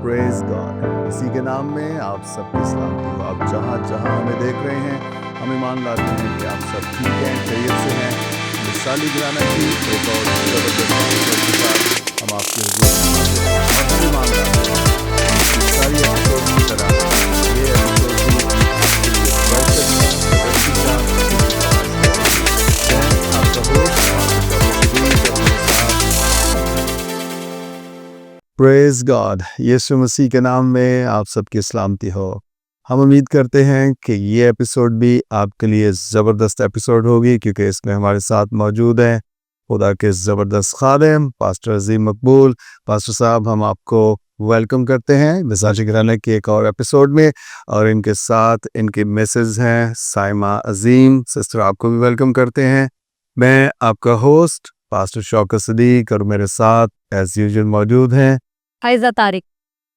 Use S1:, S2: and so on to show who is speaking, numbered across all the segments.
S1: Praise God. इसी के नाम में आप सबकी सलामती हो। आप जहाँ जहाँ हमें देख रहे हैं, हम ईमान लाते हैं कि आप सब ठीक हैं, खैरियत से हैं। मिसाली गिराना की एक और जबरदस्त एपिसोड के साथ हम आपके हुजूर में हाजिर हैं। और हम ईमान लाते हैं कि सारी एपिसोड की तरह ये एपिसोड भी आपके लिए बरकत का, तरक्की का, खुशी का वास्ता होगी। मैं आपका होस्ट पास्टर शौकत सदीक अपने साथ प्रेज गॉड। यीशु मसीह के नाम में आप सबकी सलामती हो। हम उम्मीद करते हैं कि ये एपिसोड भी आपके लिए ज़बरदस्त एपिसोड होगी, क्योंकि इसमें हमारे साथ मौजूद हैं खुदा के ज़बरदस्त खादिम पास्टर अजीम मकबूल। पास्टर साहब, हम आपको वेलकम करते हैं मिजाजी घराने के एक और एपिसोड में, और इनके साथ इनकी मिसेज हैं साइमा अजीम। सिस्टर, आपको भी वेलकम करते हैं। मैं आपका होस्ट पास्टर शौकत सदीक, और मेरे साथ एज यूजुअल मौजूद हैं
S2: हाइजा तारिक।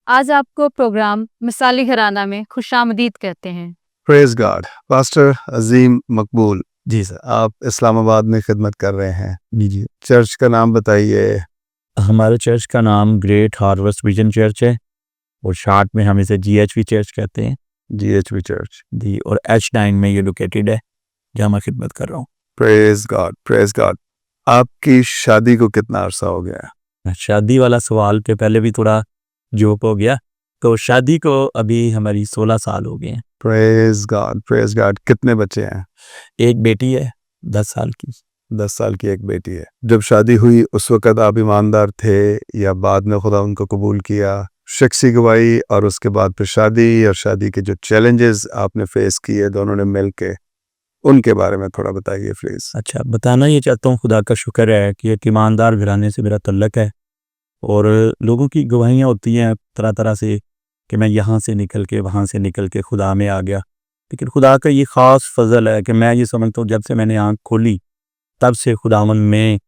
S2: आज आपको प्रोग्राम मिसाली घराना में खुशामदीद कहते हैं।
S1: Praise God. पास्टर अजीम मकबूल, जी सर, आप इस्लामाबाद में खिदमत कर रहे हैं। जी, चर्च का नाम बताइए।
S3: हमारे चर्च का नाम ग्रेट हार्वेस्ट विजन चर्च है, और शार्ट में हम इसे GHV चर्च कहते हैं।
S1: GHV चर्च
S3: जी, और H9 में ये लोकेटेड है, जहाँ मैं खिदमत कर रहा हूँ।
S1: Praise God, praise God. आपकी शादी को कितना अरसा हो गया?
S3: शादी वाला सवाल पे पहले भी थोड़ा जोक हो गया, तो शादी को अभी हमारी 16 साल हो गए हैं।
S1: Praise God, praise God. कितने बच्चे हैं?
S3: एक बेटी है 10 साल की।
S1: 10 साल की एक बेटी है। जब शादी हुई उस वक़्त आप ईमानदार थे, या बाद में खुदा उनको कबूल किया? शख्सी गवाही और उसके बाद फिर शादी, और शादी के जो चैलेंजेस आपने फेस किए दोनों ने मिल के, उनके बारे में थोड़ा बताइए प्लीज़।
S3: अच्छा, बताना ये चाहता हूँ, खुदा का शुक्र है कि एक ईमानदार घराने से मेरा तल्लक है, और लोगों की गवाहियाँ होती हैं तरह तरह से कि मैं यहाँ से निकल के वहाँ से निकल के खुदा में आ गया। लेकिन खुदा का ये ख़ास फजल है कि मैं ये समझता हूँ, जब से मैंने आँख खोली तब से खुदावन में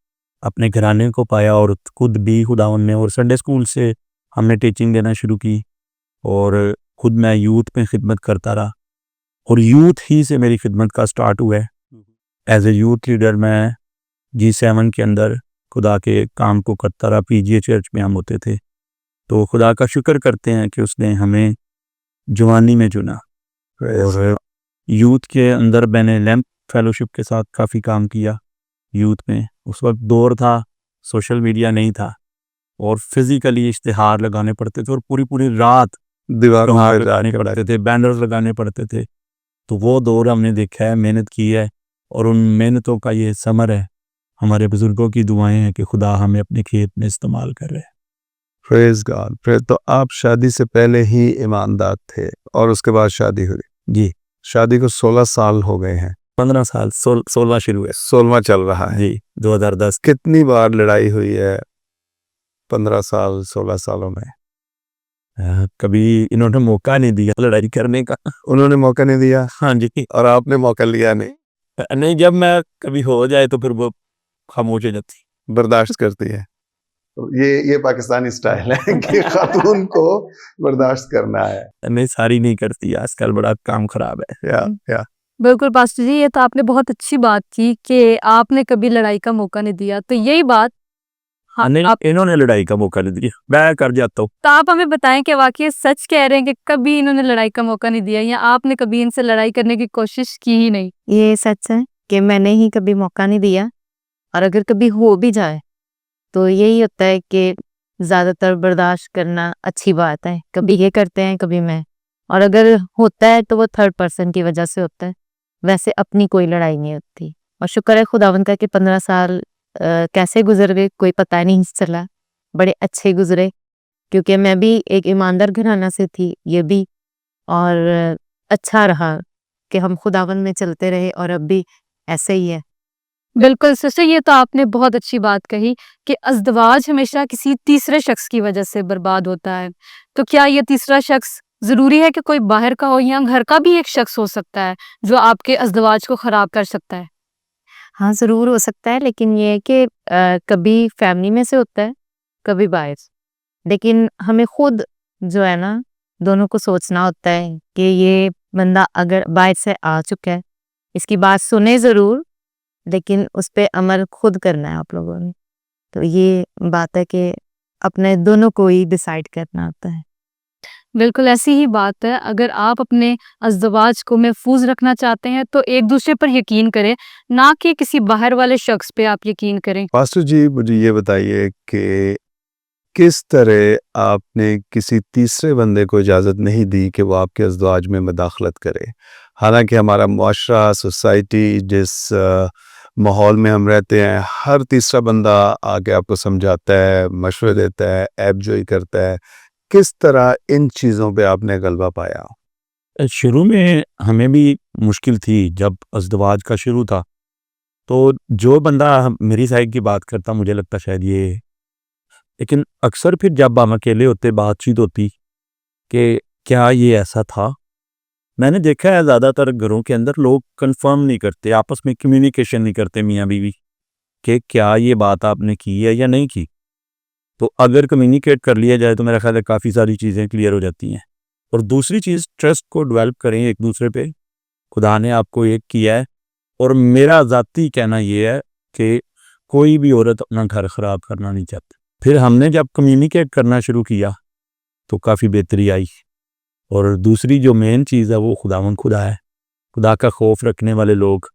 S3: अपने घराने को पाया, और खुद भी खुदावन में। और संडे स्कूल से हमने टीचिंग देना शुरू की, और खुद मैं यूथ में खिदमत करता रहा, और यूथ ही से मेरी खिदमत का स्टार्ट हुआ है। एज ए यूथ लीडर मैं G7 के अंदर खुदा के काम को करता रहा। PGA चर्च में हम होते थे। तो खुदा का शुक्र करते हैं कि उसने हमें जवानी में चुना, और यूथ के अंदर मैंने लैंप फेलोशिप के साथ काफ़ी काम किया यूथ में। उस वक्त दौर था, सोशल मीडिया नहीं था, और फिज़िकली इश्तिहार लगाने पड़ते थे, और पूरी पूरी रात
S1: दीवारों
S3: इश्तिहार
S1: पे
S3: लगाने पड़ते थे, बैनर्स लगाने पड़ते थे। तो वो दौर हमने देखा है, मेहनत की है, और उन मेहनतों का ये समर है। हमारे बुजुर्गों की दुआएं हैं कि खुदा हमें अपने खेत में इस्तेमाल कर रहे हैं।
S1: Praise God. फिर तो आप शादी से पहले ही ईमानदार थे, और उसके बाद शादी हुई।
S3: जी,
S1: शादी को 16 साल हो गए हैं।
S3: 15 साल, 16वां शुरू है
S1: 16वां चल रहा है
S3: जी, 2010।
S1: कितनी बार लड़ाई हुई है 15 साल 16 सालों में?
S3: कभी इन्होंने मौका नहीं दिया लड़ाई करने का।
S1: उन्होंने मौका नहीं दिया,
S3: हाँ जी,
S1: और आपने मौका लिया नहीं?
S3: नहीं, जब मैं कभी हो जाए तो फिर वो खामोश हो जाती।
S1: बर्दाश्त करती है। तो ये पाकिस्तानी स्टाइल है कि खातून को बर्दाश्त करना है।
S3: नहीं, सारी नहीं करती, आजकल बड़ा काम खराब है।
S1: या
S2: बिल्कुल पास्टर जी, ये तो आपने बहुत अच्छी बात की कि आपने कभी लड़ाई का मौका नहीं दिया। तो यही बात
S3: नहीं,
S2: आप
S3: इन्होंने लड़ाई का मौका नहीं दिया, मैं कर जाता हूँ।
S2: तो आप हमें बताएं कि वाकई सच कह रहे हैं कि कभी इन्होंने लड़ाई का मौका नहीं दिया, या आपने कभी इनसे लड़ाई करने की कोशिश की ही नहीं?
S4: ये सच है कि मैंने ही कभी मौका नहीं दिया, और अगर कभी हो भी जाए तो यही होता है कि ज़्यादातर बर्दाश्त करना अच्छी बात है। कभी ये करते हैं, कभी मैं, और अगर होता है तो वो थर्ड पर्सन की वजह से होता है। वैसे अपनी कोई लड़ाई नहीं होती, और शुक्र है खुदावंद का कि 15 साल कैसे गुजर गए कोई पता नहीं चला। बड़े अच्छे गुजरे, क्योंकि मैं भी एक ईमानदार घराना से थी, ये भी, और अच्छा रहा कि हम खुदावंद में चलते रहे, और अब भी ऐसे ही है।
S2: बिल्कुल सिस्टर, ये तो आपने बहुत अच्छी बात कही कि अज़दवाज हमेशा किसी तीसरे शख्स की वजह से बर्बाद होता है। तो क्या ये तीसरा शख्स ज़रूरी है कि कोई बाहर का हो, या घर का भी एक शख्स हो सकता है जो आपके अज़दवाज को ख़राब कर सकता है?
S4: हाँ, ज़रूर हो सकता है, लेकिन ये है कि कभी फैमिली में से होता है, कभी बाहर से। लेकिन हमें खुद जो है ना, दोनों को सोचना होता है कि ये बंदा अगर बाहर से आ चुका है, इसकी बात सुने ज़रूर, लेकिन उस पे अमल खुद करना है आप लोगों ने। तो ये बात है कि अपने दोनों को ही डिसाइड करना होता है।
S2: बिल्कुल ऐसी ही बात है। अगर आप अपने अज़दवाज को महफ़ूज़ रखना चाहते हैं तो एक-दूसरे पर यकीन करें, ना कि किसी बाहर वाले शख़्स पे आप यकीन करें।
S1: पास्टर जी, मुझे ये बताइए कि किस तरह आपने किसी तीसरे बंदे को इजाज़त नहीं दी कि वो आपके अज़दवाज में मदाखलत करे? हालाँकि हमारा मुआशरा, सोसाइटी जिस माहौल में हम रहते हैं, हर तीसरा बंदा आके आपको समझाता है, मशवरे देता है, ऐब-जोई करता है। किस तरह इन चीज़ों पे आपने गलबा पाया?
S3: शुरू में हमें भी मुश्किल थी जब अज़दवाज का शुरू था, तो जो बंदा मेरी साइड की बात करता मुझे लगता शायद ये, लेकिन अक्सर फिर जब हम अकेले होते बातचीत होती कि क्या ये ऐसा था? मैंने देखा है ज़्यादातर घरों के अंदर लोग कन्फर्म नहीं करते, आपस में कम्युनिकेशन नहीं करते मियाँ-बीवी कि क्या ये बात आपने की है या नहीं की। तो अगर कम्युनिकेट कर लिया जाए तो मेरा ख़्याल है काफ़ी सारी चीज़ें क्लियर हो जाती हैं। और दूसरी चीज़ ट्रस्ट को डेवलप करें एक-दूसरे पे। खुदा ने आपको एक किया है और मेरा ज़ाती कहना ये है कि कोई भी औरत अपना घर ख़राब करना नहीं चाहती। फिर हमने जब कम्युनिकेट करना शुरू किया तो काफ़ी बेहतरी आई। और दूसरी जो मेन चीज़ है वो खुदावंद खुदा है। खुदा का खौफ रखने वाले लोग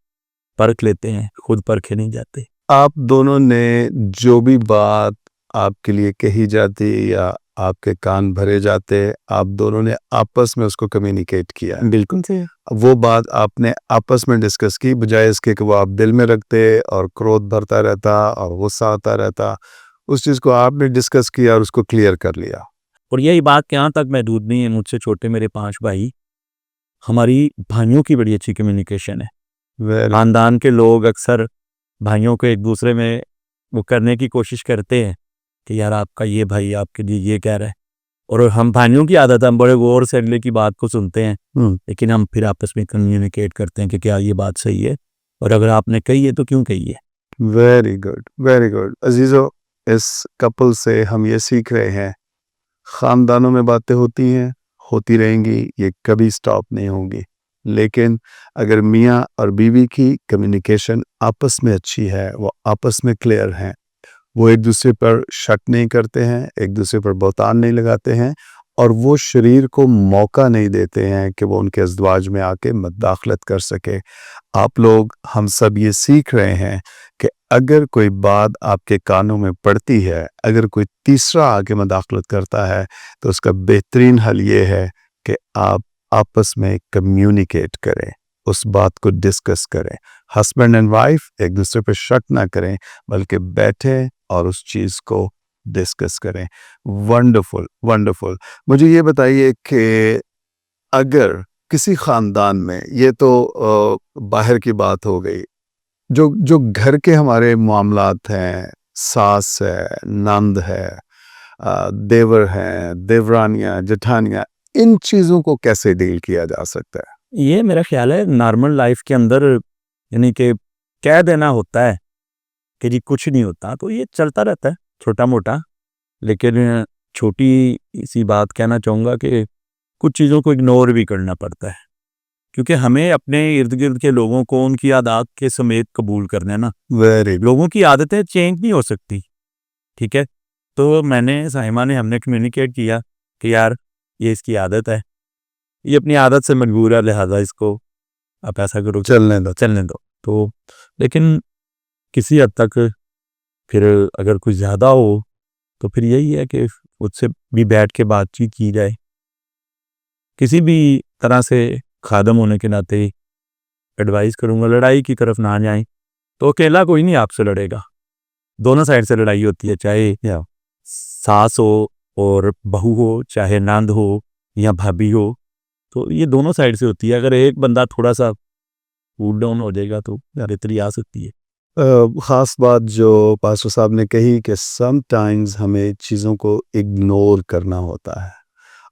S3: परख लेते हैं, खुद परखे नहीं जाते।
S1: आप दोनों ने जो भी बात आपके लिए कही जाती या आपके कान भरे जाते, आप दोनों ने आपस में उसको कम्युनिकेट किया।
S3: बिल्कुल सही।
S1: वो बात आपने आपस में डिस्कस की, बजाय इसके कि वो आप दिल में रखते और क्रोध भरता रहता और गुस्सा आता रहता। उस चीज़ को आपने डिस्कस किया और उसको क्लियर कर लिया।
S3: और यही बात यहाँ तक महदूद नहीं है, मुझसे छोटे मेरे 5 भाई, हमारी भाइयों की बड़ी अच्छी कम्युनिकेशन है।
S1: वेरी
S3: खानदान के लोग अक्सर भाइयों को एक दूसरे में वो करने की कोशिश करते हैं कि यार आपका ये भाई आपके लिए ये कह रहा है, और हम भाइयों की आदत है, हम बड़े गौर से अगले की बात को सुनते हैं, लेकिन हम फिर आपस में कम्युनिकेट करते हैं कि क्या ये बात सही है और अगर आपने कही है तो क्यों कही है।
S1: Very good, very good. अजीज़ों, इस कपल से हम ये सीख रहे हैं, ख़ानदानों में बातें होती हैं, होती रहेंगी, ये कभी स्टॉप नहीं होंगी। लेकिन अगर मियाँ और बीवी की कम्युनिकेशन आपस में अच्छी है, वो आपस में क्लियर हैं, वो एक दूसरे पर शक नहीं करते हैं, एक दूसरे पर बहतान नहीं लगाते हैं और वो शरीर को मौका नहीं देते हैं कि वो उनके अज़दवाज में आके मदाखलत कर सके। आप लोग, हम सब ये सीख रहे हैं कि अगर कोई बात आपके कानों में पड़ती है, अगर कोई तीसरा आके मदाखलत करता है, तो उसका बेहतरीन हल ये है कि आप आपस में कम्युनिकेट करें, उस बात को डिस्कस करें। हस्बैंड एंड वाइफ एक दूसरे पर शक ना करें, बल्कि बैठें और उस चीज़ को डिस्कस करें। Wonderful, wonderful. मुझे ये बताइए कि अगर किसी ख़ानदान में, ये तो बाहर की बात हो गई, जो जो घर के हमारे मामलात हैं, सास है, नंद है, देवर हैं, देवरानियाँ, जेठानियाँ, इन चीज़ों को कैसे डील किया जा सकता है?
S3: ये मेरा ख्याल है नॉर्मल लाइफ के अंदर, यानी कि कह देना होता है कि जी कुछ नहीं होता, तो ये चलता रहता है छोटा मोटा। लेकिन छोटी सी बात कहना चाहूँगा कि कुछ चीज़ों को इग्नोर भी करना पड़ता है, क्योंकि हमें अपने इर्द गिर्द के लोगों को उनकी आदत के समेत कबूल करना है ना।
S1: वेरी
S3: लोगों की आदतें चेंज नहीं हो सकती, ठीक है। तो मैंने साहिमा ने हमने कम्युनिकेट किया कि यार ये इसकी आदत है, ये अपनी आदत से मजबूर है, लिहाजा इसको आप ऐसा करो,
S1: चलने दो।
S3: चलने दो। तो लेकिन किसी हद तक फिर अगर कुछ ज़्यादा हो तो फिर यही है कि उससे भी बैठ के बातचीत की जाए। किसी भी तरह से खादम होने के नाते एडवाइस करूँगा, लड़ाई की तरफ ना जाएं। तो अकेला कोई नहीं आपसे लड़ेगा, दोनों साइड से लड़ाई होती है, चाहे सास हो और बहू हो, चाहे नंद हो या भाभी हो, तो ये दोनों साइड से होती है। अगर एक बंदा थोड़ा सा कूल डाउन हो जाएगा तो बेहतरी आ सकती है।
S1: ख़ास बात जो पास्टर साहब ने कही कि समटाइम्स हमें चीज़ों को इग्नोर करना होता है,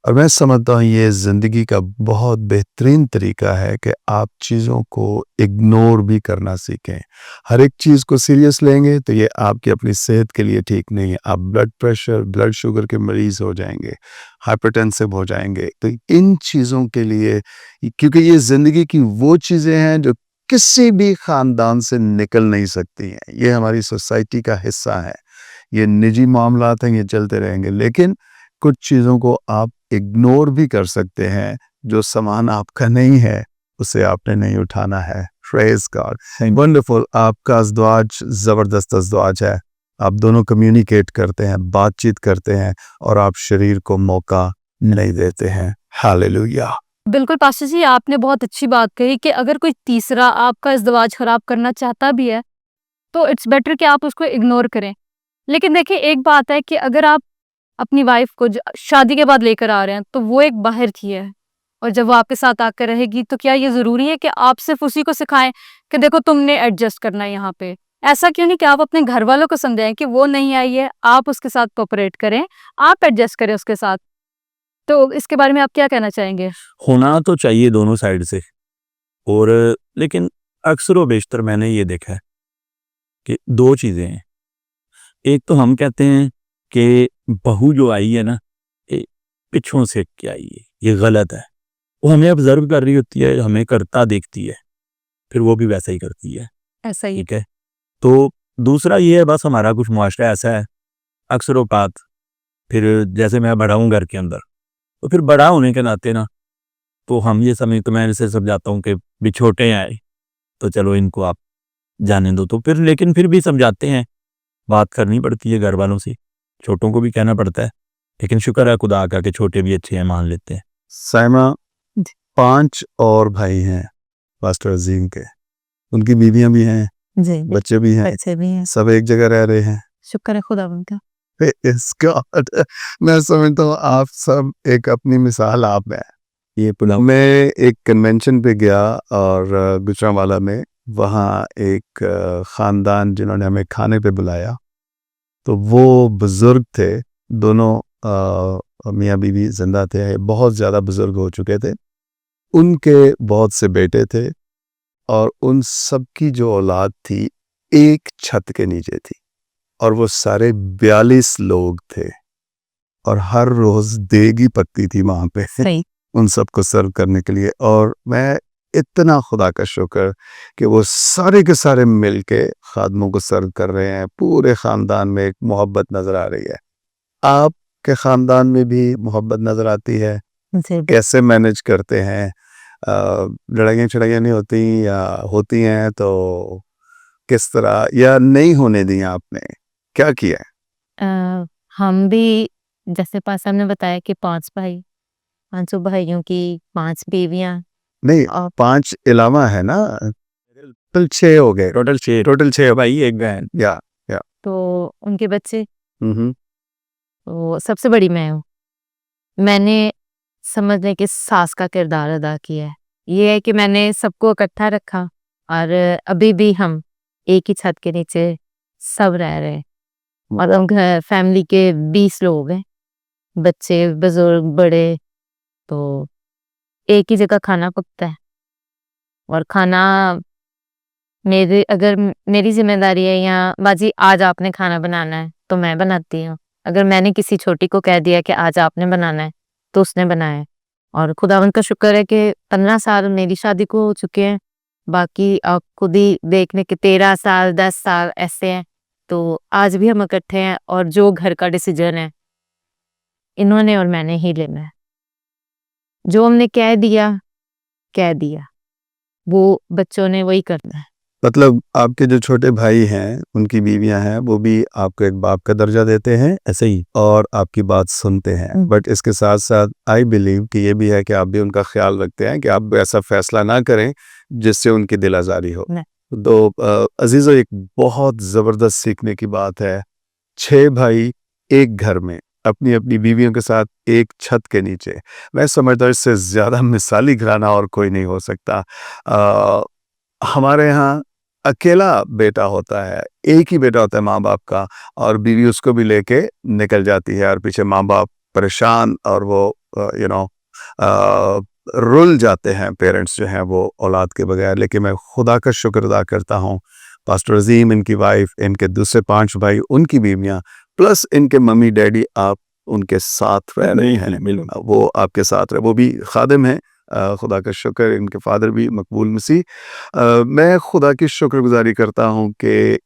S1: और मैं समझता हूँ ये ज़िंदगी का बहुत बेहतरीन तरीका है कि आप चीज़ों को इग्नोर भी करना सीखें। हर एक चीज़ को सीरियस लेंगे तो ये आपकी अपनी सेहत के लिए ठीक नहीं है। आप ब्लड प्रेशर, ब्लड शुगर के मरीज़ हो जाएंगे, हाइपरटेंसिव हो जाएंगे। तो इन चीज़ों के लिए, क्योंकि ये ज़िंदगी की वो चीज़ें हैं जो किसी भी ख़ानदान से निकल नहीं सकती हैं, ये हमारी सोसाइटी का हिस्सा है, ये निजी मामलात हैं, ये चलते रहेंगे। लेकिन कुछ चीज़ों को आप इग्नोर भी कर सकते हैं। जो सामान आपका नहीं है उसे आपने नहीं उठाना है। Praise God, wonderful. आपका अज़दवाज ज़बरदस्त अज़दवाज है। आप दोनों कम्युनिकेट करते हैं, बातचीत करते हैं और आप शरीर को मौका नहीं देते हैं। हालेलुया।
S2: बिल्कुल पास्टर जी, आपने बहुत अच्छी बात कही कि अगर कोई तीसरा आपका इज़्दवाज खराब करना चाहता भी है, तो इट्स बेटर कि आप उसको इग्नोर करें। लेकिन देखिए, एक बात है कि अगर आप अपनी वाइफ को शादी के बाद लेकर आ रहे हैं, तो वो एक बाहर की है और जब वो आपके साथ आकर रहेगी, तो क्या ये ज़रूरी है कि आप सिर्फ उसी को सिखाएं कि देखो तुमने एडजस्ट करना है यहाँ पे? ऐसा क्यों नहीं कि आप अपने घर वालों को समझाएं कि वो नहीं आई है, आप उसके साथ कोऑपरेट करें, आप एडजस्ट करें उसके साथ। तो इसके बारे में आप क्या कहना चाहेंगे?
S3: होना तो चाहिए दोनों साइड से, और लेकिन अक्सर व बेशतर मैंने ये देखा है कि दो चीज़ें हैं। एक तो हम कहते हैं कि बहू जो आई है ना, ये पिछों से के आई है, ये गलत है। वो हमें ऑब्जर्व कर रही होती है, हमें करता देखती है, फिर वो भी वैसा ही करती है।
S2: ऐसा ही।
S3: ठीक है। तो दूसरा ये है, बस हमारा कुछ मुआशरा ऐसा है, अक्सर औकात फिर जैसे मैं बड़ा हूँ घर के अंदर, तो फिर बड़ा होने के नाते ना, तो हम ये समझ तो मैं इसे समझाता हूँ कि भी छोटे हैं आए, तो चलो इनको आप जाने दो। तो फिर लेकिन फिर भी समझाते हैं, बात करनी पड़ती है घर वालों से, छोटों को भी कहना पड़ता है। लेकिन शुक्र है खुदा का कि छोटे भी अच्छे हैं, मान लेते हैं।
S1: साइमा,
S2: जी।
S1: 5 और भाई हैं पास्टर अजीम के। उनकी बीवियां भी हैं,
S4: जी,
S1: बच्चे भी हैं,
S4: बच्चे भी हैं।
S1: सब एक जगह रह रहे हैं।
S4: शुक्र है खुदावंद का।
S1: Praise God। मैं समझता हूँ आप सब एक अपनी मिसाल आप हैं।
S3: ये पुलाव
S1: मैं एक कन्वेंशन पे गया और गुजरांवाला में, वहाँ एक ख़ानदान जिन्होंने हमें खाने पे बुलाया, तो वो बुज़ुर्ग थे दोनों, मियाँ बीवी ज़िंदा थे, बहुत ज़्यादा बुज़ुर्ग हो चुके थे। उनके बहुत से बेटे थे और उन सब की जो औलाद थी एक छत के नीचे थी, और वो सारे 42 लोग थे और हर रोज़ देगी पकती थी वहाँ पे
S4: सही।
S1: उन सबको सर्व करने के लिए। और मैं इतना खुदा का शुक्र कि वो सारे के सारे मिल के खादमों को सर्व कर रहे हैं। पूरे ख़ानदान में एक मोहब्बत नज़र आ रही है। आपके ख़ानदान में भी मोहब्बत नज़र आती है?
S4: जी,
S1: कैसे मैनेज करते हैं? लड़ाइयाँ नहीं होती, या होती हैं तो किस तरह, या नहीं होने दी आपने? क्या किया है?
S4: हम भी जैसे पासा ने बताया कि 5 भाई, 5 भाइयों की 5 बीवियाँ
S1: नहीं,
S4: और
S1: 5 अलावा है ना, टोटल 6 हो गए।
S3: टोटल 6 भाई, एक बहन।
S1: या
S4: तो उनके बच्चे,
S1: हम्म।
S4: तो सबसे बड़ी मैं हूँ। मैंने समझ लें कि सास का किरदार अदा किया है। ये है कि मैंने सबको इकट्ठा रखा और अभी भी हम एक ही छत के नीचे सब रह रहे हैं। मतलब घर फैमिली के 20 लोग हैं, बच्चे, बुजुर्ग, बड़े, तो एक ही जगह खाना पकता है और खाना मेरी ज़िम्मेदारी है या बाजी आज आपने खाना बनाना है, तो मैं बनाती हूँ। अगर मैंने किसी छोटी को कह दिया कि आज आपने बनाना है, तो उसने बनाया है। और खुदावंद का शुक्र है कि 15 साल मेरी शादी को हो चुके हैं। बाकी आप खुद ही देख लें कि 13 साल, 10 साल ऐसे हैं। तो आज भी हम इकट्ठे हैं और जो घर का डिसीजन है, इन्होंने और मैंने ही लेना है। जो हमने कह दिया। वो बच्चों ने वही करना है।
S1: मतलब आपके जो छोटे भाई हैं, उनकी बीवियां हैं, वो भी आपको एक बाप का दर्जा देते हैं
S3: ऐसे ही
S1: और आपकी बात सुनते हैं। बट इसके साथ साथ आई बिलीव कि ये भी है कि आप भी उनका ख्याल रखते हैं कि आप ऐसा फैसला ना करें जिससे उनकी दिल आज़ारी हो।
S4: नहीं।
S1: तो अजीज़ो, एक बहुत ज़बरदस्त सीखने की बात है। 6 भाई एक घर में अपनी अपनी बीवियों के साथ एक छत के नीचे। मैं समझता हूँ इससे ज़्यादा मिसाली घराना और कोई नहीं हो सकता। हमारे यहाँ अकेला बेटा होता है, एक ही बेटा होता है माँ बाप का, और बीवी उसको भी लेके निकल जाती है और पीछे माँ बाप परेशान, और वो यू नो रुल जाते हैं पेरेंट्स जो हैं वो औलाद के बगैर। लेकिन मैं खुदा का शुक्र अदा करता हूँ, पास्टर अजीम, इनकी वाइफ, इनके दूसरे 5 भाई, उनकी बीवियाँ, प्लस इनके मम्मी डैडी, आप उनके साथ रह रहे हैं, वो आपके साथ रहे, वो भी खादिम हैं। खुदा का शुक्र, इनके फादर भी मकबूल मसीह। मैं खुदा की शुक्रगुजारी करता हूँ कि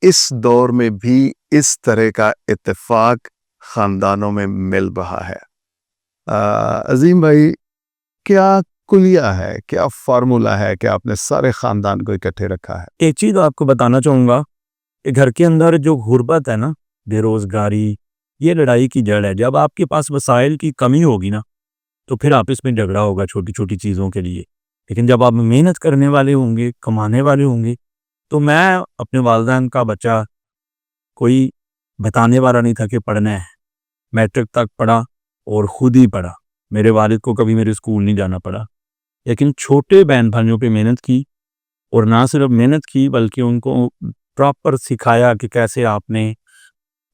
S1: इस दौर में भी इस तरह का इत्तेफाक ख़ानदानों में मिल रहा है। अजीम भाई, क्या कुलिया है, क्या फार्मूला है कि आपने सारे खानदान को इकट्ठे रखा है?
S3: एक चीज़ आपको बताना चाहूँगा कि घर के अंदर जो गुर्बत है ना, बेरोज़गारी, ये लड़ाई की जड़ है। जब आपके पास वसाइल की कमी होगी ना, तो फिर आपस में झगड़ा होगा छोटी-छोटी चीज़ों के लिए। लेकिन जब आप मेहनत करने वाले होंगे, कमाने वाले होंगे, तो मैं अपने वालिदैन का बच्चा, कोई बताने वाला नहीं था कि पढ़ना है। मैट्रिक तक पढ़ा और खुद ही पढ़ा। मेरे वालिद को कभी मेरे स्कूल नहीं जाना पड़ा। लेकिन छोटे बहन-भाइयों पे मेहनत की, और ना सिर्फ मेहनत की बल्कि उनको प्रॉपर सिखाया कि कैसे आपने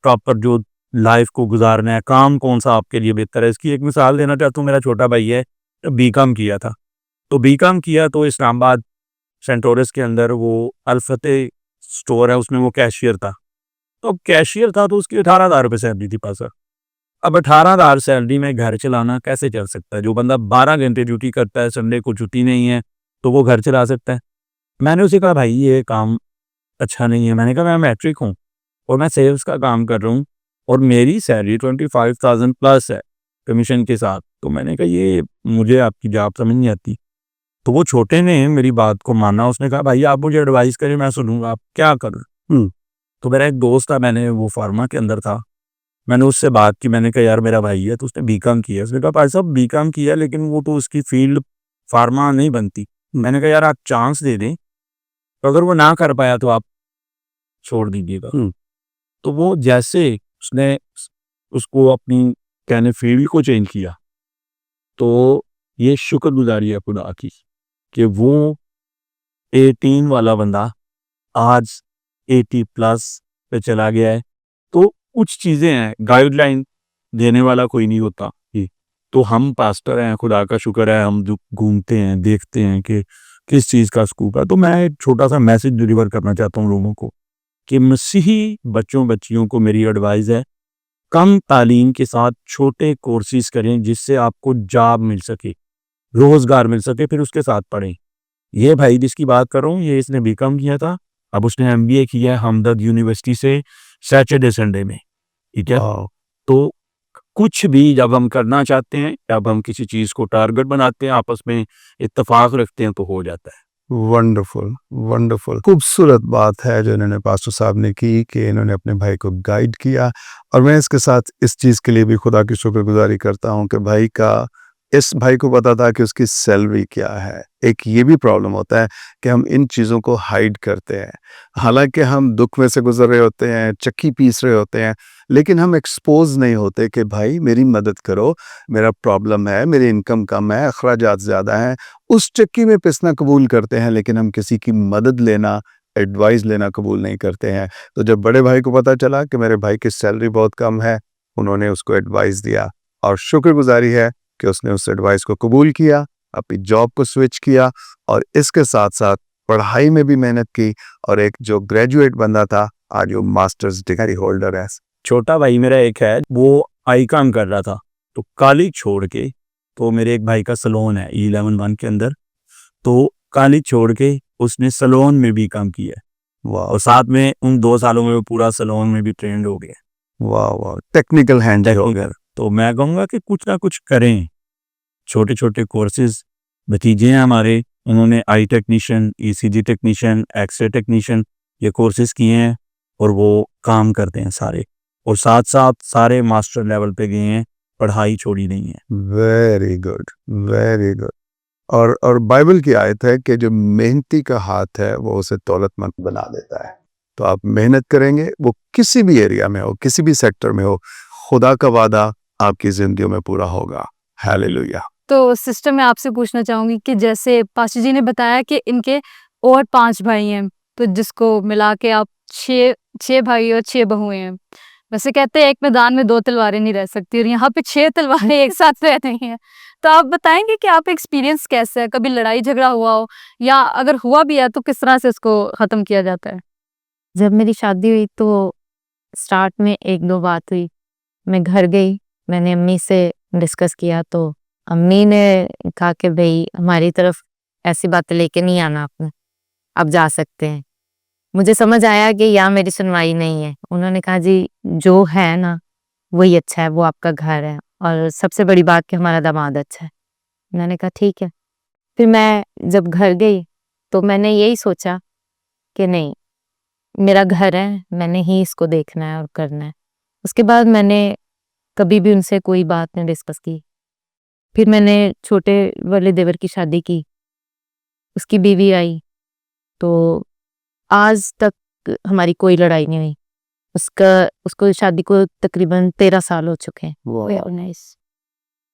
S3: प्रॉपर जो लाइफ को गुजारना है, काम कौन-सा आपके लिए बेहतर है। इसकी एक मिसाल देना चाहता हूँ, मेरा छोटा भाई है, बीकॉम किया था। तो बीकॉम किया तो इस्लामाबाद सेंटोरस के अंदर वो अल-फतेह स्टोर है, उसमें वो कैशियर था। तो कैशियर था तो उसकी 18,000 रुपये सैलरी थी पास। अब 18,000 सैलरी में घर चलाना कैसे चल सकता है? जो बंदा 12 घंटे ड्यूटी करता है, संडे को छुट्टी नहीं है, तो वो घर चला सकता है? मैंने उसे कहा, भाई ये काम अच्छा नहीं है। मैंने कहा, मैं मैट्रिक हूँ और मैं सेल्स का काम कर रहा हूँ और मेरी सैलरी 25,000 प्लस है कमीशन के साथ। तो मैंने कहा, ये मुझे आपकी जॉब समझ नहीं आती। तो वो छोटे ने मेरी बात को माना। उसने कहा, भाई आप मुझे एडवाइस करें, मैं सुनूंगा, आप क्या करूँ। तो मेरा एक दोस्त था, मैंने वो फार्मा के अंदर था, मैंने उससे बात की। मैंने कहा, यार मेरा भाई है, तो उसने बीकॉम किया। उसने कहा, भाई साहब बीकॉम किया लेकिन वो तो उसकी फील्ड फार्मा नहीं बनती। मैंने कहा, यार आप चांस दे दें, तो अगर वो ना कर पाया तो आप छोड़ दीजिएगा। तो वो जैसे उसने उसको अपनी कहने फील्ड को चेंज किया, तो ये शुक्रगुजारी है खुदा की कि वो 18 वाला बंदा आज 80 प्लस पे चला गया है। तो कुछ चीज़ें हैं, गाइडलाइन देने वाला कोई नहीं होता। तो हम पास्टर हैं, खुदा का शुक्र है, हम जो घूमते हैं, देखते हैं कि किस चीज़ का स्कूप है। तो मैं एक छोटा-सा मैसेज डिलीवर करना चाहता हूँ लोगों को कि मसीही बच्चों-बच्चियों को मेरी एडवाइस है, कम तालीम के साथ छोटे कोर्सेज़ करें जिससे आपको जॉब मिल सके, रोज़गार मिल सके, फिर उसके साथ पढ़ें। ये भाई जिसकी बात कर रहा हूँ, ये इसने बीकॉम किया था, अब उसने एमबीए किया है हमदर्द यूनिवर्सिटी से सैटरडे संडे में, ठीक है?
S1: वाह,
S3: तो कुछ भी जब हम करना चाहते हैं, जब हम किसी चीज़ को टारगेट बनाते हैं, आपस में इत्तेफाक रखते हैं, तो हो जाता है।
S1: Wonderful, wonderful. खूबसूरत बात है जो इन्होंने पास्टर साहब ने की कि इन्होंने अपने भाई को गाइड किया, और मैं इसके साथ इस चीज़ के लिए भी खुदा की शुक्रगुजारी करता हूँ कि इस भाई को पता था कि उसकी सैलरी क्या है। एक ये भी प्रॉब्लम होता है कि हम इन चीज़ों को हाइड करते हैं। हालाँकि हम दुःख में से गुज़र रहे होते हैं, चक्की पीस रहे होते हैं, लेकिन हम एक्सपोज़ नहीं होते कि भाई मेरी मदद करो, मेरा प्रॉब्लम है, मेरी इनकम कम है, अखराजात ज़्यादा हैं। उस चक्की में पिसना कबूल करते हैं, लेकिन हम किसी की मदद लेना, एडवाइस लेना कबूल नहीं करते हैं। तो जब बड़े भाई को पता चला कि मेरे भाई की सैलरी बहुत कम है, उन्होंने उसको एडवाइस दिया, और शुक्रगुजारी है कि उसने उस एडवाइस को कबूल किया, अपनी जॉब को स्विच किया, और इसके साथ-साथ पढ़ाई में भी मेहनत की, और एक जो ग्रेजुएट बंदा था, आज वो मास्टर्स डिग्री होल्डर है।
S3: छोटा भाई मेरा एक है, वो आईकॉम कर रहा था, तो कॉलेज छोड़ के, तो मेरे एक भाई का सैलून है E11 1 के अंदर, तो कॉलेज छोड़ के उसने सैलून में भी काम किया है,
S1: वाह,
S3: और साथ में उन 2 सालों में वो पूरा सैलून में भी ट्रेंड हो गया।
S1: वाह, वाह! टेक्निकल हैंड हो गया।
S3: तो मैं कहूँगा कि कुछ ना कुछ करें, छोटे-छोटे कोर्सेज़। भतीजे हैं हमारे, उन्होंने eye technician, ECG technician, X-ray technician ये कोर्सेज़ किए हैं, और वो काम करते हैं सारे, और साथ-साथ सारे मास्टर लेवल पे गए हैं, पढ़ाई छोड़ी नहीं है।
S1: Very good, very good. और बाइबल की आयत है कि जो मेहनती का हाथ है वो उसे दौलतमंद बना देता है। तो आप मेहनत करेंगे, वो किसी भी एरिया में हो, किसी भी सेक्टर में हो, खुदा का वादा आपकी जिंदगी में पूरा होगा। हालेलुया।
S2: तो सिस्टर, मैं आपसे पूछना चाहूँगी कि जैसे पास्टर जी ने बताया कि इनके और 5 भाई हैं, तो जिसको मिला के आप 6 भाई और 6 बहुएँ हैं। वैसे कहते हैं एक मैदान में 2 तलवारें नहीं रह सकती, और यहाँ पे 6 तलवारें एक साथ रह रही हैं। तो आप बताएँगे कि आप एक्सपीरियंस कैसा है? कभी लड़ाई झगड़ा हुआ हो, या अगर हुआ भी है तो किस तरह से उसको ख़त्म किया जाता है?
S4: जब मेरी शादी हुई तो स्टार्ट में 1-2 बात हुई। मैं घर गई, मैंने अम्मी से डिस्कस किया, तो अम्मी ने कहा कि भई हमारी तरफ ऐसी बातें लेके नहीं आना आपने, आप जा सकते हैं। मुझे समझ आया कि यहाँ मेरी सुनवाई नहीं है। उन्होंने कहा, जी जो है ना वही अच्छा है, वो आपका घर है, और सबसे बड़ी बात कि हमारा दामाद अच्छा है। मैंने कहा ठीक है। फिर मैं जब घर गई तो मैंने यही सोचा कि नहीं, मेरा घर है, मैंने ही इसको देखना है और करना है। उसके बाद मैंने कभी भी उनसे कोई बात नहीं डिस्कस की। फिर मैंने छोटे वाले देवर की शादी की, उसकी बीवी आई, तो आज तक हमारी कोई लड़ाई नहीं हुई। उसको शादी को तकरीबन 13 साल हो चुके हैं।
S2: Very nice.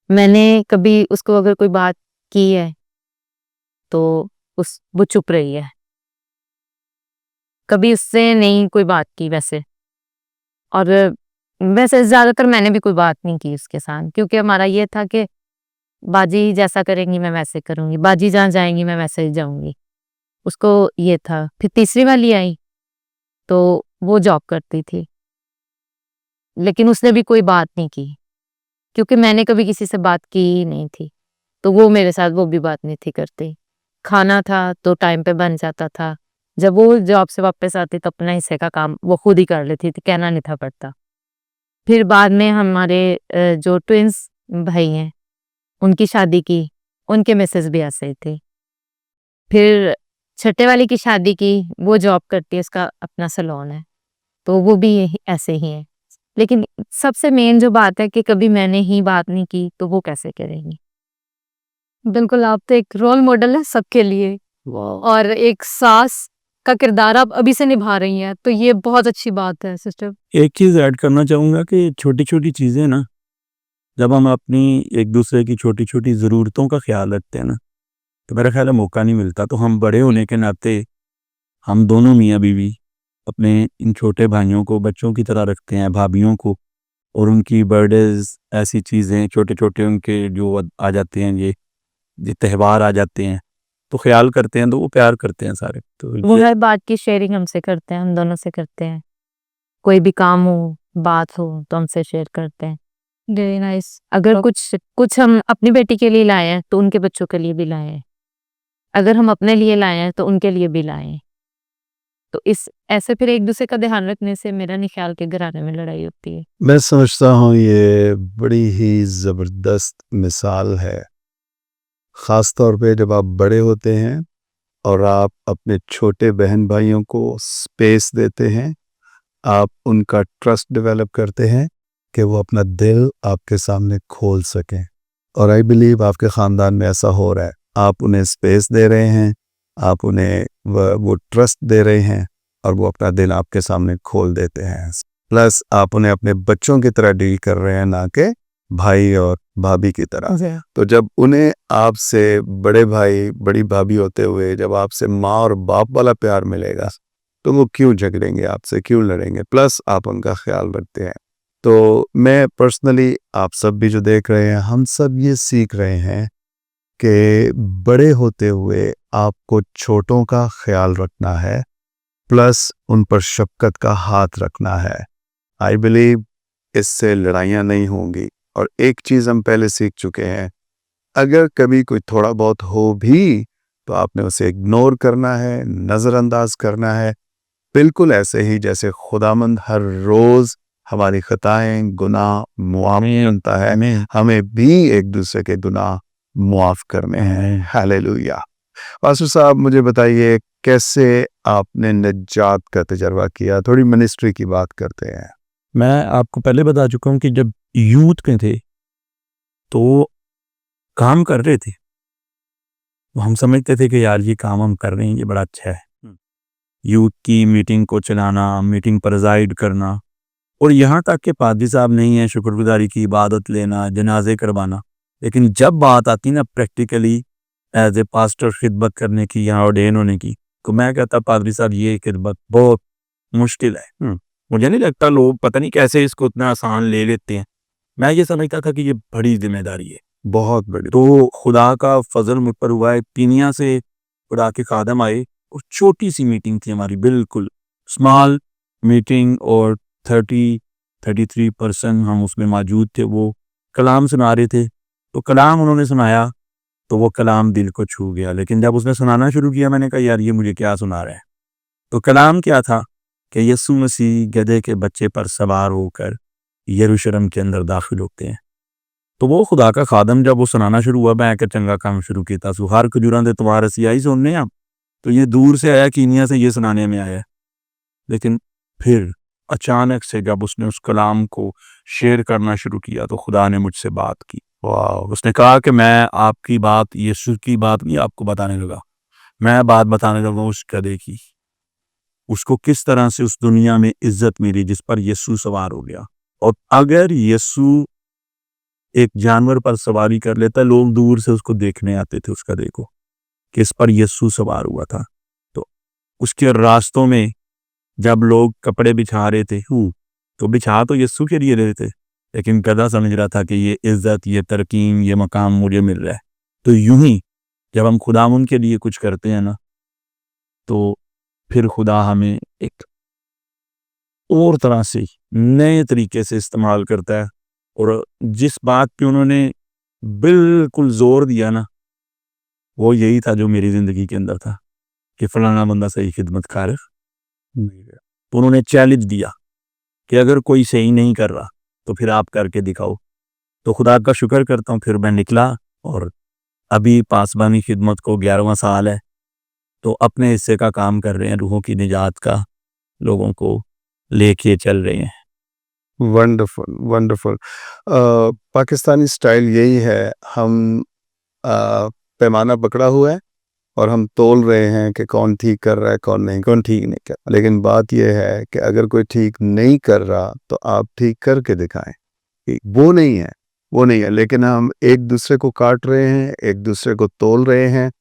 S4: मैंने कभी उसको अगर कोई बात की है तो वो चुप रही है, कभी उससे नहीं कोई बात की वैसे। और वैसे ज्यादातर मैंने भी कोई बात नहीं की उसके साथ, क्योंकि हमारा ये था कि बाजी जैसा करेंगी मैं वैसे करूंगी, बाजी जहाँ जाएंगी मैं वैसे ही जाऊंगी। उसको ये था। फिर तीसरी वाली आई तो वो जॉब करती थी, लेकिन उसने भी कोई बात नहीं की, क्योंकि मैंने कभी किसी से बात की ही नहीं थी। तो वो मेरे साथ वो भी बात नहीं थी करती। खाना था तो टाइम पे बन जाता था। जब वो जॉब से वापस आती तो अपना हिस्से का काम वो खुद ही कर लेती थी, कहना नहीं था पड़ता। फिर बाद में हमारे जो ट्विंस भाई हैं उनकी शादी की, उनके मिसेस भी ऐसे ही थे। फिर छठे वाली की शादी की, वो जॉब करती है, उसका अपना सैलून है, तो वो भी ऐसे ही है। लेकिन सबसे मेन जो बात है कि कभी मैंने ही बात नहीं की तो वो कैसे करेंगी।
S2: बिल्कुल, आप तो एक रोल मॉडल है सबके लिए, और एक सास का किरदार आप अभी से निभा रही हैं, तो ये बहुत अच्छी बात है सिस्टर।
S3: एक चीज़ ऐड करना चाहूँगा कि छोटी-छोटी चीज़ें ना, जब हम अपनी एक दूसरे की छोटी-छोटी ज़रूरतों का ख्याल रखते हैं ना, तो मेरा ख्याल है मौका नहीं मिलता। तो हम बड़े होने के नाते हम दोनों मियाँ-बीवी अपने इन छोटे भाइयों को बच्चों की तरह रखते हैं, भाभियों को, और उनकी बर्थडेज़, ऐसी चीज़ें छोटे-छोटे उनके जो आ जाते हैं, ये त्यौहार आ जाते हैं, तो ख्याल करते हैं, तो वो प्यार करते हैं सारे। तो
S4: वो
S3: ये
S4: हर बात की शेयरिंग हमसे करते हैं, हम दोनों से करते हैं। कोई भी काम हो, बात हो तो हमसे शेयर करते हैं।
S2: Very nice.
S4: अगर कुछ हम अपनी बेटी के लिए लाए हैं तो उनके बच्चों के लिए भी लाए हैं। अगर हम अपने लिए लाए हैं तो उनके लिए भी लाए हैं। तो इस ऐसे फिर एक दूसरे का ध्यान रखने से मेरा नहीं ख्याल कि घराने में लड़ाई होती है।
S1: मैं समझता हूँ ये बड़ी ही ज़बरदस्त मिसाल है, ख़ास तौर पे जब आप बड़े होते हैं और आप अपने छोटे बहन भाइयों को स्पेस देते हैं, आप उनका ट्रस्ट डेवलप करते हैं कि वो अपना दिल आपके सामने खोल सकें। और आई बिलीव आपके ख़ानदान में ऐसा हो रहा है। आप उन्हें स्पेस दे रहे हैं, आप उन्हें वो ट्रस्ट दे रहे हैं और वो अपना दिल आपके सामने खोल देते हैं। प्लस आप उन्हें अपने बच्चों की तरह डील कर रहे हैं, ना कि भाई और भाभी की तरह। तो जब उन्हें आपसे बड़े भाई बड़ी भाभी होते हुए जब आपसे माँ और बाप वाला प्यार मिलेगा तो वो क्यों झगड़ेंगे आपसे, क्यों लड़ेंगे। प्लस आप उनका ख्याल रखते हैं। तो मैं पर्सनली, आप सब भी जो देख रहे हैं, हम सब ये सीख रहे हैं कि बड़े होते हुए आपको छोटों का ख्याल रखना है, प्लस उन पर शफ़क़त का हाथ रखना है। आई बिलीव इससे लड़ाइयाँ नहीं होंगी। और एक चीज़ हम पहले सीख चुके हैं, अगर कभी कोई थोड़ा बहुत हो भी तो आपने उसे इग्नोर करना है, नज़रअंदाज करना है, बिल्कुल ऐसे ही जैसे खुदावंद हर रोज़ हमारी खताएं गुनाह मुआफ़ करता है, हमें भी एक दूसरे के गुनाह मुआफ़ करने हैं। हालेलुया। पास्टर साहब, मुझे बताइए कैसे आपने निजात का तजर्बा किया? थोड़ी मिनिस्ट्री की बात करते हैं।
S3: मैं आपको पहले बता चुका हूँ कि जब यूथ में थे तो काम कर रहे थे, तो हम समझते थे कि यार ये काम हम कर रहे हैं, ये बड़ा अच्छा है। यूथ की मीटिंग को चलाना, मीटिंग प्रेज़ाइड करना, और यहाँ तक कि पादरी साहब नहीं है, शुक्रगुजारी की इबादत लेना, जनाजे करवाना। लेकिन जब बात आती ना प्रैक्टिकली एज ए पास्टर खिदमत करने की या ऑर्डेन होने की, तो मैं कहता पादरी साहब ये खिदमत बहुत मुश्किल है। मुझे नहीं लगता लोग पता नहीं कैसे इसको इतना आसान ले लेते हैं। मैं ये समझता था कि ये बड़ी जिम्मेदारी है,
S1: बहुत बड़ी।
S3: तो खुदा का फजल मुझ पर हुआ है। पीनिया से खुदा के खादम आए और छोटी सी मीटिंग थी हमारी, बिल्कुल स्मॉल मीटिंग, और 33% हम उसमें मौजूद थे। वो कलाम सुना रहे थे, तो कलाम उन्होंने सुनाया तो वो कलाम दिल को छू गया। लेकिन जब उसने सुनाना शुरू किया, मैंने कहा यार ये मुझे क्या सुना रहा है। तो कलाम क्या था कि यीशु मसीह गधे के बच्चे पर सवार होकर यरूशलेम के अंदर दाखिल होते हैं, तो वो खुदा का खादम जब वो सुनाना शुरू हुआ, मैं एक चंगा काम शुरू किया सो हर खजूरां दे तुम्हार असी आई सुनने आ, तो ये दूर से आया, कीनिया से ये सुनाने में आया। लेकिन फिर अचानक से जब उसने उस कलाम को शेयर करना शुरू किया तो खुदा ने मुझसे बात की। वाह! उसने कहा कि मैं आपकी बात, यीशु की बात नहीं आपको बताने लगा, मैं बात बताने लगा उस गधे की, उसको किस तरह से उस दुनिया में इज्जत मिली जिस पर यीशु सवार हो गया। और अगर यीशु एक जानवर पर सवारी कर लेता, लोग दूर से उसको देखने आते थे उस गधे को कि इस पर यीशु सवार हुआ था। तो उसके रास्तों में जब लोग कपड़े बिछा रहे थे, तो बिछा तो यीशु के लिए रहे थे, लेकिन गधा समझ रहा था कि ये इज्जत, ये तरकीम, ये मकाम मुझे मिल रहा है। तो यूं ही जब हम खुदावन के लिए कुछ करते हैं ना, तो फिर खुदा हमें एक और तरह से नए तरीके से इस्तेमाल करता है। और जिस बात पे उन्होंने बिल्कुल जोर दिया ना, वो यही था जो मेरी जिंदगी के अंदर था कि फलाना बंदा सही खिदमतकार नहीं है। तो उन्होंने चैलेंज दिया कि अगर कोई सही नहीं कर रहा तो फिर आप करके दिखाओ। तो खुदा का शुक्र करता हूँ, फिर मैं निकला और अभी पासबानी खिदमत को 11वां साल है, तो अपने हिस्से का काम कर रहे हैं, रूहों की निजात का लोगों को लेके चल रहे हैं।
S1: Wonderful wonderful. पाकिस्तानी स्टाइल यही है, हम पैमाना पकड़ा हुआ है और हम तोल रहे हैं कि कौन ठीक कर रहा है, कौन नहीं, कौन ठीक नहीं कर रहा। लेकिन बात यह है कि अगर कोई ठीक नहीं कर रहा तो आप ठीक करके दिखाएं। वो नहीं है, वो नहीं है, लेकिन हम एक दूसरे को काट रहे हैं, एक दूसरे को तोल रहे हैं।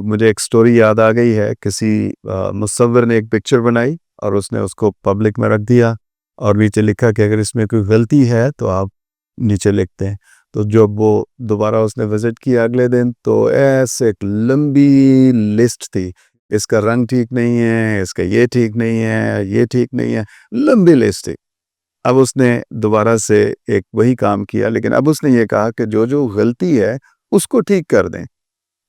S1: मुझे एक स्टोरी याद आ गई है, किसी मुसव्विर ने एक पिक्चर बनाई और उसने उसको पब्लिक में रख दिया और नीचे लिखा कि अगर इसमें कोई गलती है तो आप नीचे लिखते हैं। तो जब वो दोबारा उसने विजिट किया अगले दिन, तो ऐसे एक लंबी लिस्ट थी, इसका रंग ठीक नहीं है, इसका ये ठीक नहीं है, ये ठीक नहीं है, लंबी लिस्ट थी। अब उसने दोबारा से एक वही काम किया, लेकिन अब उसने ये कहा कि जो जो गलती है उसको ठीक कर दें।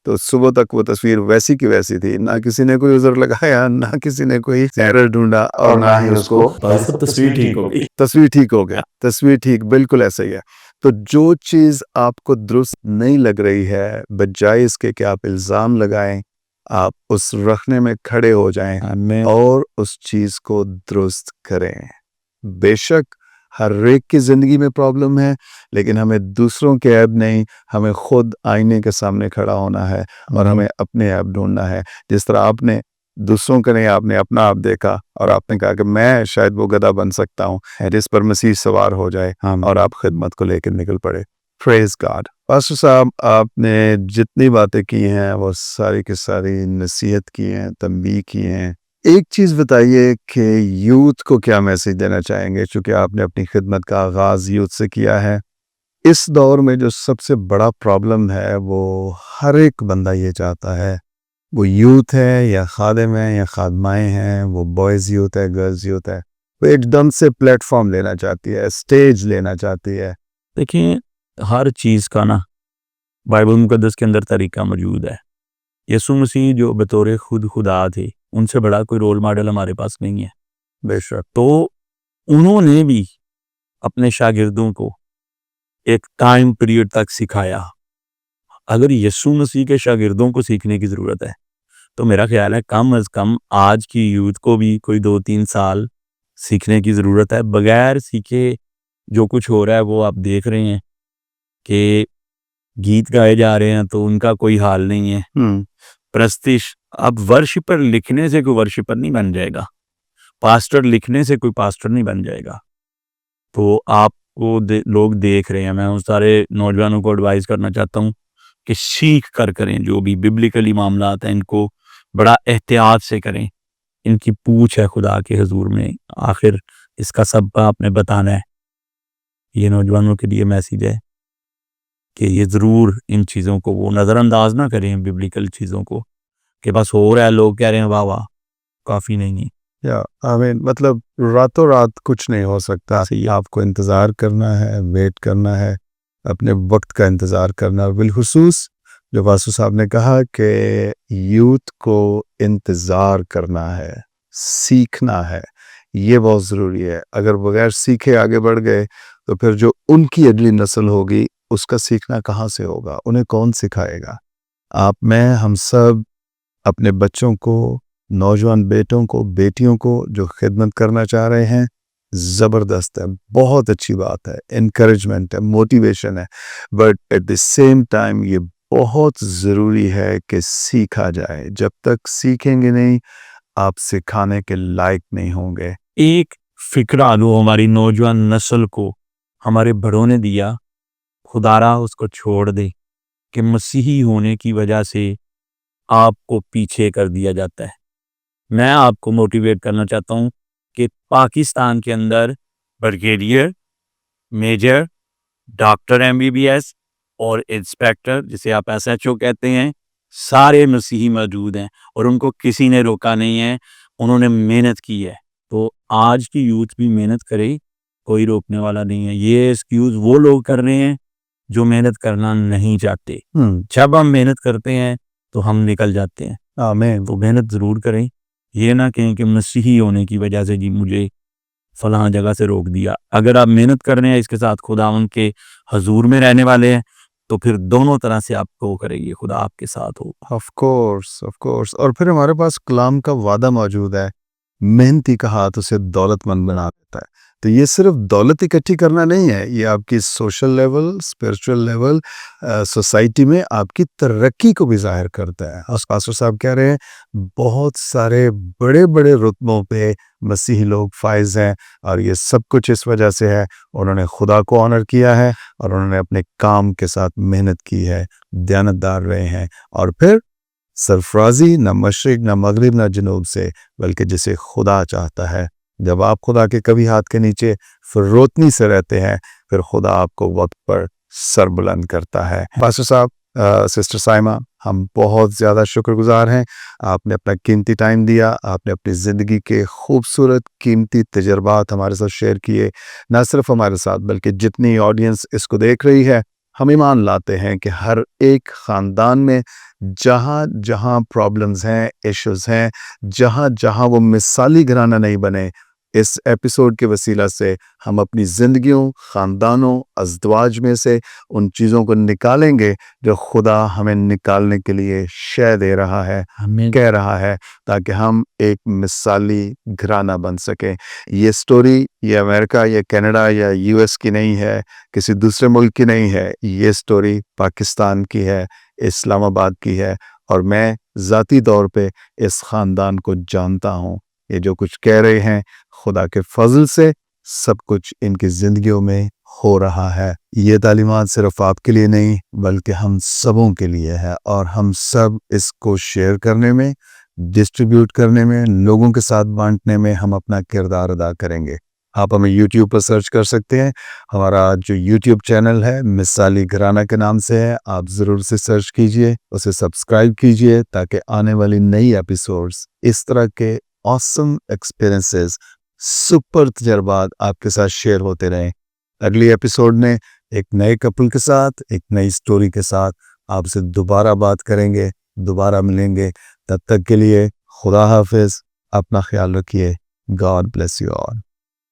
S1: तो सुबह तक वो तस्वीर वैसी की वैसी थी, ना किसी ने कोई उज़र लगाया, ना किसी ने कोई एरर ढूंढा और ना ही उसको
S3: तस्वीर ठीक हो गई।
S1: तस्वीर ठीक हो गया, तस्वीर ठीक, बिल्कुल ऐसा ही है। तो जो चीज़ आपको दुरुस्त नहीं लग रही है, बजाय इसके कि आप इल्ज़ाम लगाएं, आप उस रखने में खड़े हो जाएं और उस चीज़ को दुरुस्त करें। बेशक हर एक की ज़िंदगी में प्रॉब्लम है, लेकिन हमें दूसरों के ऐब नहीं, हमें खुद आईने के सामने खड़ा होना है और हमें अपने ऐब ढूंढना है। जिस तरह आपने दूसरों का नहीं, आपने अपना आप देखा और आपने कहा कि मैं शायद वो गधा बन सकता हूँ जिस पर मसीह सवार हो जाए, और आप खिदमत को लेकर निकल पड़े। Praise God. पास्टर साहब, आपने जितनी बातें की हैं वो सारी की सारी नसीहत की हैं, तंबीह की हैं। एक चीज़ बताइए कि यूथ को क्या मैसेज देना चाहेंगे, चूँकि आपने अपनी खिदमत का आगाज़ यूथ से किया है। इस दौर में जो सबसे बड़ा प्रॉब्लम है वो हर एक बंदा ये चाहता है, वो यूथ है या खादिम है या खादमाएँ हैं, वो बॉयज़ यूथ है, गर्ल्स यूथ है, वो एकदम से प्लेटफॉर्म लेना चाहती है, स्टेज लेना चाहती है।
S3: देखिए, हर चीज़ का ना बाइबल मुकद्दस के अंदर तरीका मौजूद है। यीशु मसीह जो बतौर खुद खुदा थे, उनसे बड़ा कोई रोल मॉडल हमारे पास नहीं है।
S1: बेशक।
S3: तो उन्होंने भी अपने शागिर्दों को एक टाइम पीरियड तक सिखाया। अगर यीशु मसीह के शागिर्दों को सीखने की ज़रूरत है, तो मेरा ख्याल है कम अज़ कम आज की यूथ को भी कोई 2-3 साल सीखने की ज़रूरत है। बगैर सीखे जो कुछ हो रहा है वो आप देख रहे हैं कि गीत गाए जा रहे हैं तो उनका कोई हाल नहीं है। प्रस्तिश, अब वर्शिपर लिखने से कोई वर्शिपर नहीं बन जाएगा, पास्टर लिखने से कोई पास्टर नहीं बन जाएगा। तो आपको लोग देख रहे हैं, मैं उन सारे नौजवानों को एडवाइस करना चाहता हूँ कि सीख कर करें, जो भी बिब्लिकली मामलात हैं इनको बड़ा एहतियात से करें। इनकी पूछ है खुदा के हुजूर में, आखिर इसका सब आपने बताना है। ये नौजवानों के लिए मैसेज है कि ये ज़रूर इन चीज़ों को वो नज़रअंदाज ना करें, बिब्लिकल चीज़ों को, कि बस हो रहा है, लोग कह रहे हैं वाह वाह, काफ़ी नहीं है।
S1: या आमीन। मतलब रातों रात कुछ नहीं हो सकता, आपको इंतज़ार करना है, वेट करना है, अपने वक्त का इंतज़ार करना है। बिलखुसूस जो वासु साहब ने कहा कि यूथ को इंतज़ार करना है, सीखना है, ये बहुत ज़रूरी है। अगर बगैर सीखे आगे बढ़ गए तो फिर जो उनकी अगली नस्ल होगी उसका सीखना कहाँ से होगा, उन्हें कौन सिखाएगा? आप, मैं, हम सब अपने बच्चों को, नौजवान बेटों को, बेटियों को जो खिदमत करना चाह रहे हैं, ज़बरदस्त है, बहुत अच्छी बात है, इनकरेजमेंट है, मोटिवेशन है, but at the same time ये बहुत ज़रूरी है कि सीखा जाए। जब तक सीखेंगे नहीं, आप सिखाने के लायक नहीं होंगे।
S3: एक फ़िक्रा जो हमारी नौजवान नस्ल को हमारे बड़ों ने दिया, खुदारा उसको छोड़ दे कि मसीही होने की वजह से आपको पीछे कर दिया जाता है। मैं आपको मोटिवेट करना चाहता हूँ कि पाकिस्तान के अंदर ब्रिगेडियर, मेजर, डॉक्टर एमबीबीएस और इंस्पेक्टर, जिसे आप एसएचओ कहते हैं, सारे मसीही मौजूद हैं और उनको किसी ने रोका नहीं है, उन्होंने मेहनत की है। तो आज की यूथ भी मेहनत करे, कोई रोकने वाला नहीं है। ये एक्सक्यूज़ वो लोग कर रहे हैं जो मेहनत करना नहीं चाहते। जब हम मेहनत करते हैं तो हम निकल जाते हैं।
S1: आमीन।
S3: तो मेहनत ज़रूर करें, ये ना कहें कि मसीही होने की वजह से जी मुझे फलां जगह से रोक दिया। अगर आप मेहनत कर रहे हैं, इसके साथ खुदावंद के हजूर में रहने वाले हैं, तो फिर दोनों तरह से आपको वो करेंगे, खुदा आपके साथ हो।
S1: Of course. और फिर हमारे पास कलाम का वादा मौजूद है, मेहनती का हाथ उसे दौलतमंद बना देता है। तो ये सिर्फ दौलत इकट्ठी करना नहीं है, ये आपकी social level, spiritual level, society में आपकी तरक्की को भी जाहिर करता है। और पास्टर साहब कह रहे हैं, बहुत सारे बड़े बड़े रुतबों पे मसीही लोग फाइज हैं, और ये सब कुछ इस वजह से है, उन्होंने खुदा को ऑनर किया है और उन्होंने अपने काम के साथ मेहनत की है, दयानतदार रहे हैं, और फिर सरफराजी न मशरिक न मगरिब न जनूब से, बल्कि जिसे खुदा चाहता है। जब आप खुदा के कभी हाथ के नीचे फिरौतनी से रहते हैं, फिर खुदा आपको वक्त पर सर बुलंद करता है। पास्टर साहब, सिस्टर साइमा, हम बहुत ज़्यादा शुक्रगुजार हैं। आपने अपना कीमती टाइम दिया, आपने अपनी ज़िंदगी के खूबसूरत कीमती तजर्बात हमारे साथ शेयर किए। ना सिर्फ हमारे साथ, बल्कि जितनी ऑडियंस इसको देख रही है, हम ईमान लाते हैं कि हर एक ख़ानदान में जहाँ जहाँ प्रॉब्लम्स हैं, इश्यूज़ हैं, जहाँ जहाँ वो मिसाली घराना नहीं बने, इस एपिसोड के वसीला से हम अपनी ज़िंदगियों, ख़ानदानों, अज़दवाज में से उन चीज़ों को निकालेंगे जो खुदा हमें निकालने के लिए शय दे रहा है, कह रहा है, ताकि हम एक मिसाली घराना बन सकें। ये स्टोरी ये अमेरिका या कनाडा या यूएस की नहीं है, किसी दूसरे मुल्क की नहीं है, ये स्टोरी पाकिस्तान की है, इस्लामाबाद की है, और मैं ज़ाती तौर पे इस ख़ानदान को जानता हूँ। ये जो कुछ कह रहे हैं, खुदा के फजल से सब कुछ इनकी ज़िंदगियों में हो रहा है। ये तालीमात सिर्फ आपके लिए नहीं, बल्कि हम सबों के लिए है, और हम सब इसको शेयर करने में, डिस्ट्रीब्यूट करने में, लोगों के साथ बांटने में हम अपना किरदार अदा करेंगे। आप हमें YouTube पर सर्च कर सकते हैं। हमारा जो YouTube चैनल है मिसाली घराना के नाम से है, आप ज़रूर से सर्च कीजिए, उसे सब्सक्राइब कीजिए, ताकि आने वाली नई एपिसोड्स इस तरह के ऑसम एक्सपीरियंसेस, सुपर तजर्बात आपके साथ शेयर होते रहें। अगली एपिसोड में एक नए कपल के साथ, एक नई स्टोरी के साथ आपसे दोबारा बात करेंगे, दोबारा मिलेंगे। तब तक के लिए खुदा हाफिज़, अपना ख्याल रखिए। God bless you all.